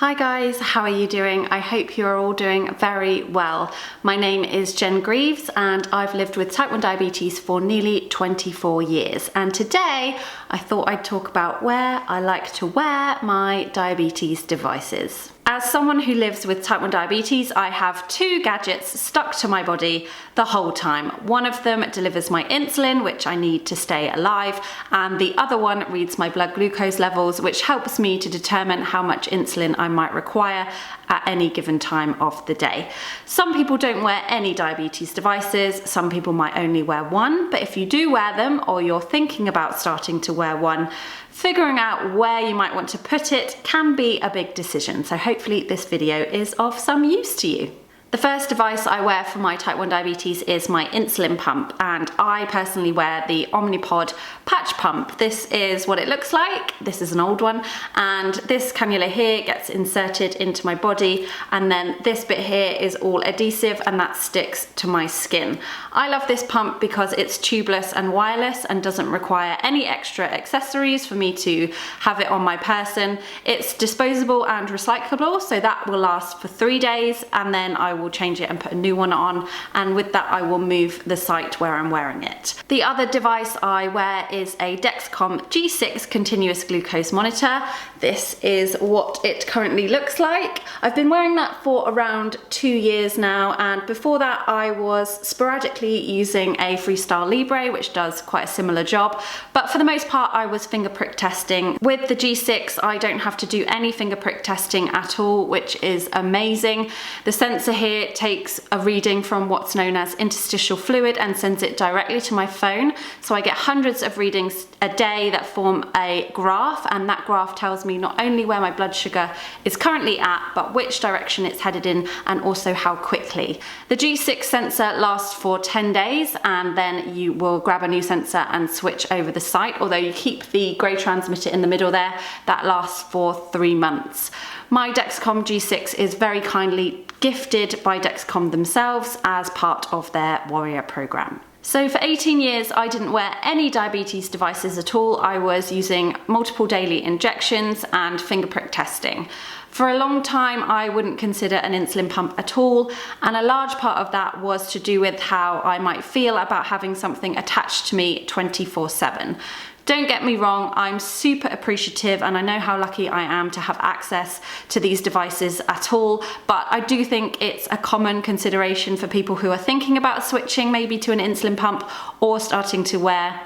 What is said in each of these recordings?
Hi guys, how are you doing? I hope you're all doing very well. My name is Jen Grieves and I've lived with type 1 diabetes for nearly 24 years. And today I thought I'd talk about where I like to wear my diabetes devices. As someone who lives with type 1 diabetes, I have two gadgets stuck to my body the whole time. One of them delivers my insulin, which I need to stay alive, and the other one reads my blood glucose levels, which helps me to determine how much insulin I might require at any given time of the day. Some people don't wear any diabetes devices, some people might only wear one, but if you do wear them or you're thinking about starting to wear one, figuring out where you might want to put it can be a big decision, so hopefully this video is of some use to you. The first device I wear for my type 1 diabetes is my insulin pump, and I personally wear the Omnipod patch pump. This is what it looks like. This is an old one, and this cannula here gets inserted into my body, and then this bit here is all adhesive and that sticks to my skin. I love this pump because it's tubeless and wireless and doesn't require any extra accessories for me to have it on my person. It's disposable and recyclable, so that will last for 3 days, and then I will change it and put a new one on, and with that I will move the site where I'm wearing it. The other device I wear is a Dexcom G6 continuous glucose monitor. This is what it currently looks like. I've been wearing that for around 2 years now, and before that I was sporadically using a Freestyle Libre, which does quite a similar job, but for the most part I was finger prick testing. With the G6 I don't have to do any finger prick testing at all, which is amazing. The sensor here takes a reading from what's known as interstitial fluid and sends it directly to my phone, so I get hundreds of readings a day that form a graph, and that graph tells me not only where my blood sugar is currently at, but which direction it's headed in and also how quickly. The G6 sensor lasts for 10 days and then you will grab a new sensor and switch over the site, although you keep the grey transmitter in the middle there. That lasts for 3 months. My Dexcom G6 is very kindly gifted by Dexcom themselves as part of their Warrior program. So for 18 years I didn't wear any diabetes devices at all. I was using multiple daily injections and finger prick testing. For a long time I wouldn't consider an insulin pump at all, and a large part of that was to do with how I might feel about having something attached to me 24/7. Don't get me wrong, I'm super appreciative and I know how lucky I am to have access to these devices at all, but I do think it's a common consideration for people who are thinking about switching maybe to an insulin pump or starting to wear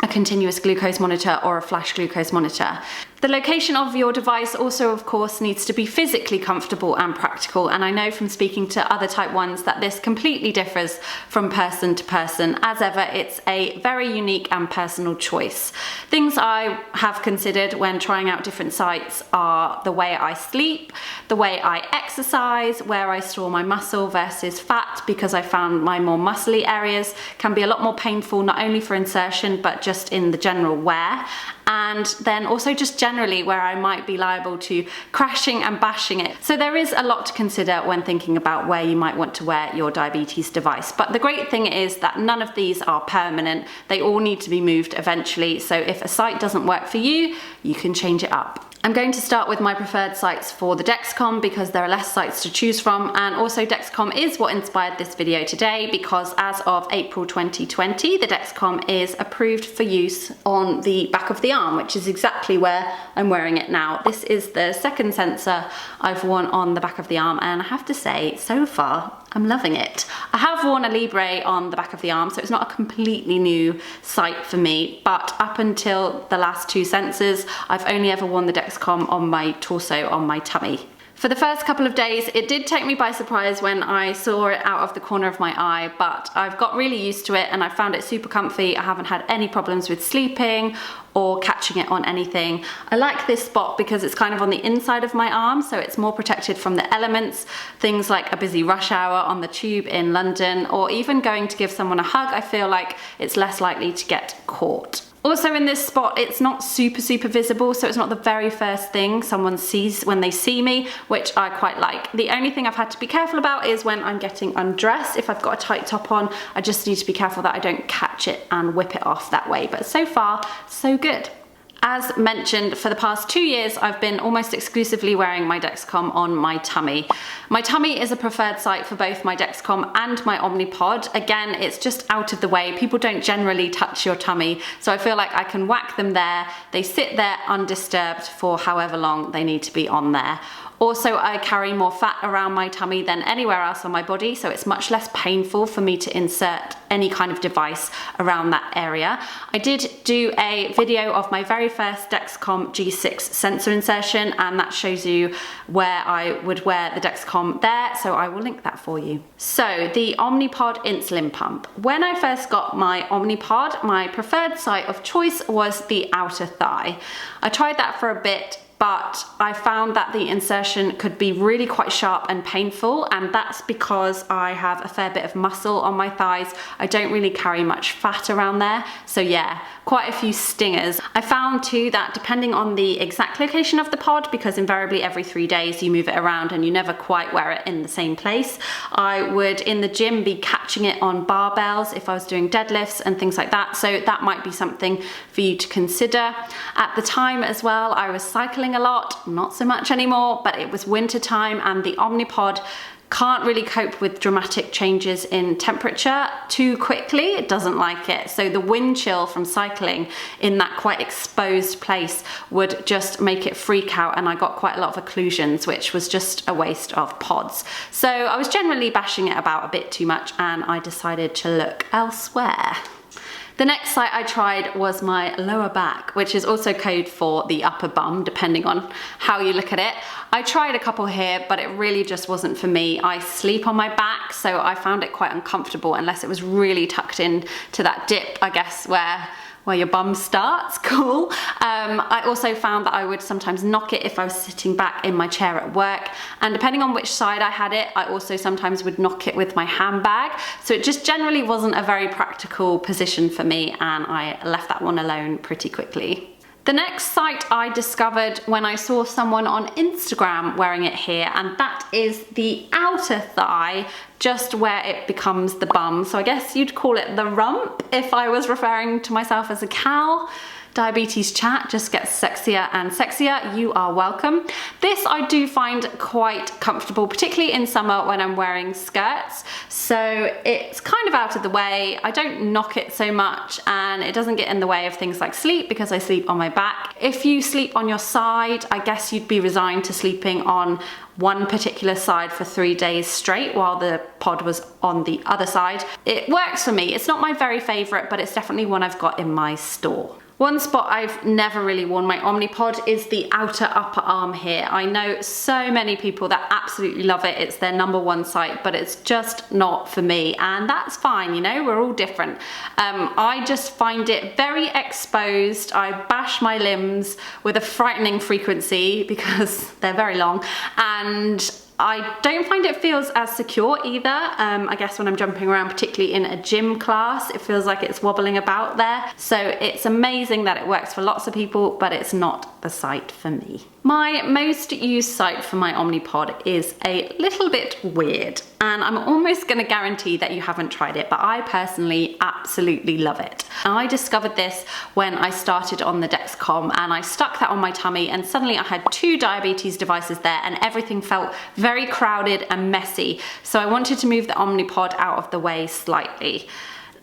a continuous glucose monitor or a flash glucose monitor. The location of your device also of course needs to be physically comfortable and practical, and I know from speaking to other type 1s that this completely differs from person to person. As ever, it's a very unique and personal choice. Things I have considered when trying out different sites are the way I sleep, the way I exercise, where I store my muscle versus fat, because I found my more muscly areas can be a lot more painful, not only for insertion but just in the general wear, and then also just generally where I might be liable to crashing and bashing it. So there is a lot to consider when thinking about where you might want to wear your diabetes device. But the great thing is that none of these are permanent. They all need to be moved eventually. So if a site doesn't work for you, you can change it up. I'm going to start with my preferred sites for the Dexcom because there are less sites to choose from, and also Dexcom is what inspired this video today, because as of April 2020 the Dexcom is approved for use on the back of the arm, which is exactly where I'm wearing it now. This is the second sensor I've worn on the back of the arm, and I have to say so far I'm loving it. I have worn a Libre on the back of the arm, so it's not a completely new sight for me, but up until the last 2 sensors I've only ever worn the Dexcom on my torso, on my tummy. For the first couple of days it did take me by surprise when I saw it out of the corner of my eye, but I've got really used to it and I found it super comfy. I haven't had any problems with sleeping or catching it on anything. I like this spot because it's kind of on the inside of my arm, so it's more protected from the elements, things like a busy rush hour on the tube in London, or even going to give someone a hug. I feel like it's less likely to get caught. Also in this spot, it's not super visible, so it's not the very first thing someone sees when they see me, which I quite like. The only thing I've had to be careful about is when I'm getting undressed. If I've got a tight top on, I just need to be careful that I don't catch it and whip it off that way, but so far, so good. As mentioned, for the past 2 years, I've been almost exclusively wearing my Dexcom on my tummy. My tummy is a preferred site for both my Dexcom and my Omnipod. Again, it's just out of the way. People don't generally touch your tummy, so I feel like I can whack them there. They sit there undisturbed for however long they need to be on there. Also, I carry more fat around my tummy than anywhere else on my body, so it's much less painful for me to insert any kind of device around that area. I did do a video of my very first Dexcom G6 sensor insertion, and that shows you where I would wear the Dexcom there, so I will link that for you. So, the Omnipod insulin pump. When I first got my Omnipod, my preferred site of choice was the outer thigh. I tried that for a bit, but I found that the insertion could be really quite sharp and painful, and that's because I have a fair bit of muscle on my thighs. I don't really carry much fat around there, so yeah, quite a few stingers. I found too that depending on the exact location of the pod, because invariably every 3 days you move it around and you never quite wear it in the same place, I would in the gym be catching it on barbells if I was doing deadlifts and things like that, so that might be something for you to consider. At the time as well, I was cycling a lot, not so much anymore, but it was winter time and the Omnipod can't really cope with dramatic changes in temperature too quickly. It doesn't like it. So the wind chill from cycling in that quite exposed place would just make it freak out, and I got quite a lot of occlusions, which was just a waste of pods. So I was generally bashing it about a bit too much, and I decided to look elsewhere. The next site I tried was my lower back, which is also code for the upper bum, depending on how you look at it. I tried a couple here, but it really just wasn't for me. I sleep on my back, so I found it quite uncomfortable unless it was really tucked in to that dip, I guess, where your bum starts. Cool. I also found that I would sometimes knock it if I was sitting back in my chair at work, and depending on which side I had it, I also sometimes would knock it with my handbag, so it just generally wasn't a very practical position for me, and I left that one alone pretty quickly. The next site I discovered when I saw someone on Instagram wearing it here, and that is the outer thigh, just where it becomes the bum. So I guess you'd call it the rump if I was referring to myself as a cow. Diabetes chat just gets sexier and sexier. You are welcome. This I do find quite comfortable, particularly in summer when I'm wearing skirts. So it's kind of out of the way. I don't knock it so much, and it doesn't get in the way of things like sleep because I sleep on my back. If you sleep on your side, I guess you'd be resigned to sleeping on one particular side for 3 days straight while the pod was on the other side. It works for me. It's not my very favorite, but it's definitely one I've got in my store. One spot I've never really worn my Omnipod is the outer upper arm here. I know so many people that absolutely love it. It's their #1 site, but it's just not for me, and that's fine, you know, we're all different. I just find it very exposed. I bash my limbs with a frightening frequency because they're very long, and I don't find it feels as secure either. I guess when I'm jumping around, particularly in a gym class, it feels like it's wobbling about there. So it's amazing that it works for lots of people, but it's not the site for me. My most used site for my Omnipod is a little bit weird, and I'm almost gonna guarantee that you haven't tried it, but I personally absolutely love it. I discovered this when I started on the Dexcom, and I stuck that on my tummy, and suddenly I had 2 diabetes devices there, and everything felt very crowded and messy. So I wanted to move the Omnipod out of the way slightly.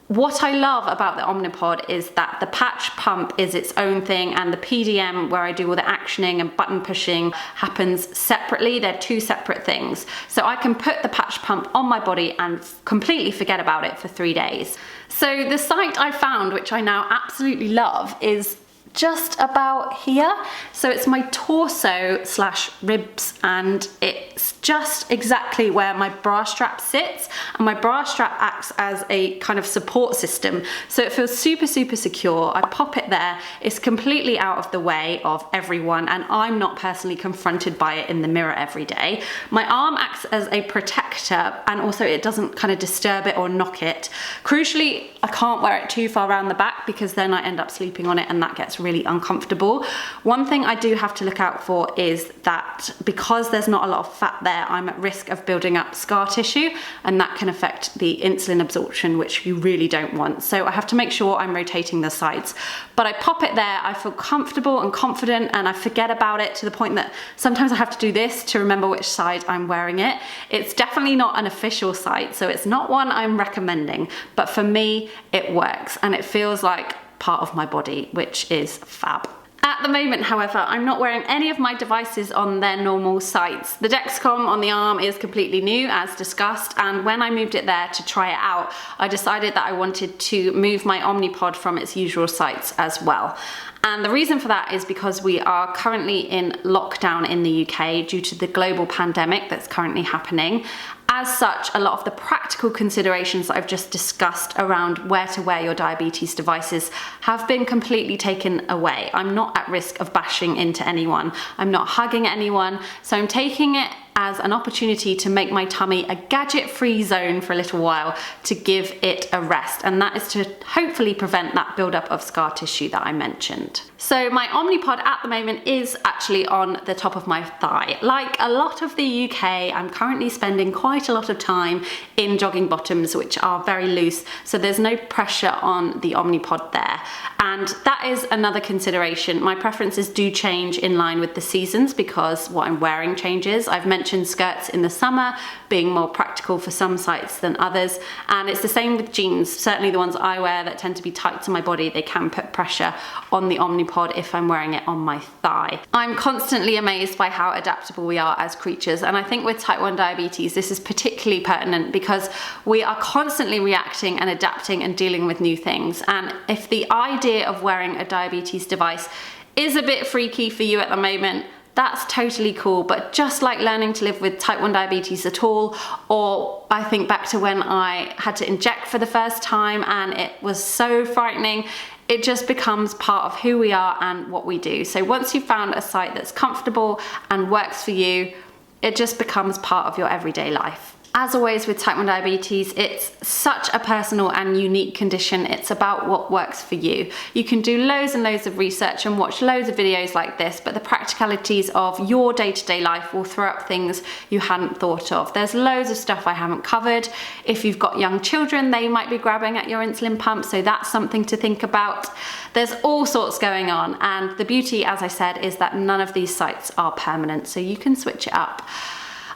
What I love about the Omnipod is that the patch pump is its own thing, and the PDM, where I do all the actioning and button pushing, happens separately. They're 2 separate things. So I can put the patch pump on my body and completely forget about it for 3 days. So the site I found, which I now absolutely love, is just about here. So it's my torso / ribs, and it's just exactly where my bra strap sits, and my bra strap acts as a kind of support system, so it feels super secure. I pop it there, it's completely out of the way of everyone, and I'm not personally confronted by it in the mirror every day. My arm acts as a protector, and also it doesn't kind of disturb it or knock it. Crucially, I can't wear it too far around the back because then I end up sleeping on it, and that gets really uncomfortable. One thing I do have to look out for is that because there's not a lot of fat there, I'm at risk of building up scar tissue, and that can affect the insulin absorption, which you really don't want. So I have to make sure I'm rotating the sides. But I pop it there, I feel comfortable and confident, and I forget about it to the point that sometimes I have to do this to remember which side I'm wearing it. It's definitely not an official site, so it's not one I'm recommending, but for me, it works and it feels like part of my body, which is fab. At the moment, however, I'm not wearing any of my devices on their normal sites. The Dexcom on the arm is completely new, as discussed, and when I moved it there to try it out, I decided that I wanted to move my Omnipod from its usual sites as well. And the reason for that is because we are currently in lockdown in the UK due to the global pandemic that's currently happening. As such, a lot of the practical considerations that I've just discussed around where to wear your diabetes devices have been completely taken away. I'm not at risk of bashing into anyone. I'm not hugging anyone. So I'm taking it as an opportunity to make my tummy a gadget-free zone for a little while, to give it a rest, and that is to hopefully prevent that buildup of scar tissue that I mentioned. So my Omnipod at the moment is actually on the top of my thigh. Like a lot of the UK, I'm currently spending quite a lot of time in jogging bottoms, which are very loose, so there's no pressure on the Omnipod there. And that is another consideration. My preferences do change in line with the seasons because what I'm wearing changes. I've mentioned skirts in the summer being more practical for some sites than others, and it's the same with jeans. Certainly the ones I wear that tend to be tight to my body, they can put pressure on the Omnipod if I'm wearing it on my thigh. I'm constantly amazed by how adaptable we are as creatures, and I think with type 1 diabetes this is particularly pertinent because we are constantly reacting and adapting and dealing with new things. And if the idea of wearing a diabetes device is a bit freaky for you at the moment, that's totally cool. But just like learning to live with type 1 diabetes at all, or I think back to when I had to inject for the first time and it was so frightening, it just becomes part of who we are and what we do. So once you've found a site that's comfortable and works for you, it just becomes part of your everyday life. As always with type 1 diabetes, it's such a personal and unique condition. It's about what works for you. You can do loads and loads of research and watch loads of videos like this, but the practicalities of your day-to-day life will throw up things you hadn't thought of. There's loads of stuff I haven't covered. If you've got young children, they might be grabbing at your insulin pump, so that's something to think about. There's all sorts going on, and the beauty, as I said, is that none of these sites are permanent, so you can switch it up.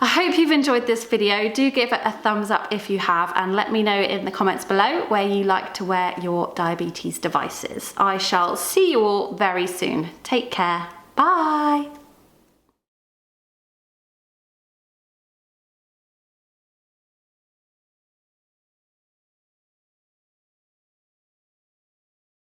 I hope you've enjoyed this video. Do give it a thumbs up if you have, and let me know in the comments below where you like to wear your diabetes devices. I shall see you all very soon. Take care. Bye.